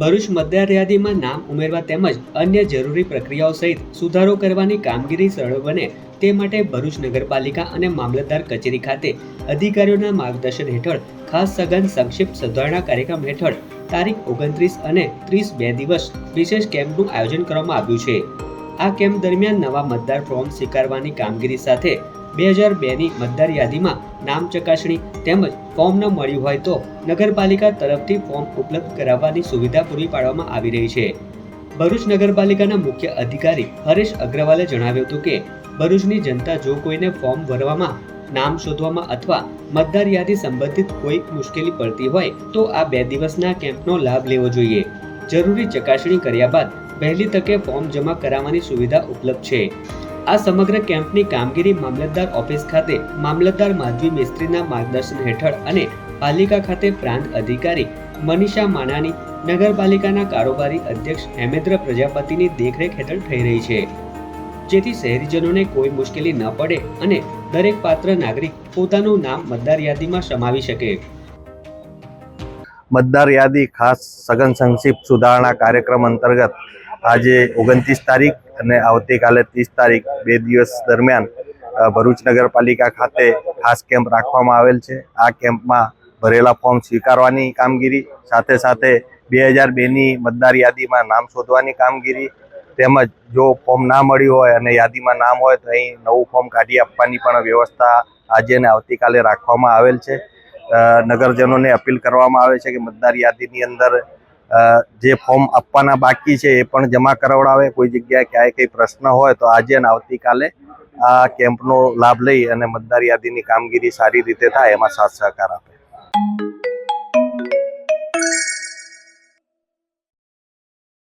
ભરૂચ મતદાર યાદીમાં નામ ઉમેરવા તેમજ અન્ય જરૂરી પ્રક્રિયાઓ સહિત સુધારો કરવાની કામગીરી સરળ બને તે માટે ભરૂચ નગરપાલિકા અને મામલતદાર કચેરી ખાતે અધિકારીઓના માર્ગદર્શન હેઠળ ખાસ સઘન સંક્ષિપ્ત સુધારણા કાર્યક્રમ હેઠળ તારીખ 29 અને 30 બે દિવસ વિશેષ કેમ્પનું આયોજન કરવામાં આવ્યું છે। આ કેમ્પ દરમિયાન નવા મતદાર ફોર્મ સ્વીકારવાની કામગીરી સાથે 2002ની મતદાર યાદીમાં નામ ચકાસણી તેમજ ફોર્મ ન મળ્યું હોય તો નગરપાલિકા તરફથી ફોર્મ ઉપલબ્ધ કરાવવાની સુવિધા પૂરી પાડવામાં આવી રહી છે। ભરૂચ નગરપાલિકાના મુખ્ય અધિકારી હરેશ અગ્રવાલે જણાવ્યું હતું કે ભરૂચની જનતા જો કોઈને ફોર્મ ભરવામાં, નામ શોધવામાં અથવા મતદાર યાદી સંબંધિત કોઈ મુશ્કેલી પડતી હોય તો આ 2 દિવસના કેમ્પનો લાભ લેવો જોઈએ। જરૂરી ચકાસણી કર્યા બાદ વહેલી તકે ફોર્મ જમા કરાવવાની સુવિધા ઉપલબ્ધ છે। આ સમગ્ર કેમ્પની કામગીરી મામલતદાર ઓફિસ ખાતે મામલતદાર માધવી મિસ્ત્રીના માર્ગદર્શન હેઠળ અને પાલિકા ખાતે પ્રાંત અધિકારી મનીષા માનાની, નગરપાલિકાના કારોબારી અધ્યક્ષ હેમેન્દ્ર પ્રજાપતિની દેખરેખ હેઠળ થઈ રહી છે, જેથી શહેરીજનોને કોઈ મુશ્કેલી ન પડે અને દરેક પાત્ર નાગરિક પોતાનું નામ મતદાર યાદીમાં સમાવી શકે। મતદાર યાદી ખાસ સઘન સંક્ષિપ્ત સુધારણા કાર્યક્રમ અંતર્ગત આજે 29 તારીખ અને આવતીકાલે 30 તારીખ 2 દિવસ દરમિયાન ભરૂચ નગરપાલિકા ખાતે ખાસ કેમ્પ રાખવામાં આવેલ છે। આ કેમ્પમાં ભરેલા ફોર્મ સ્વીકારવાની કામગીરી સાથે સાથે 2002ની મતદાર યાદીમાં નામ શોધવાની કામગીરી તેમજ જો ફોર્મ ના મળ્યું હોય અને યાદીમાં નામ હોય તો અહીં નવું ફોર્મ કાઢી આપવાની પણ વ્યવસ્થા આજે અને આવતીકાલે રાખવામાં આવેલ છે। નગરજનોને અપીલ કરવામાં આવે છે કે મતદાર યાદીની અંદર જે ફોર્મ આપવાના બાકી છે એ પણ જમા કરાવડાવે। કોઈ જગ્યાએ ક્યાંય કંઈ પ્રશ્ન હોય તો આજે અને આવતીકાલે આ કેમ્પનો લાભ લઈ અને મતદાર યાદીની કામગીરી સારી રીતે થાય એમાં સાથ સહકાર આપે।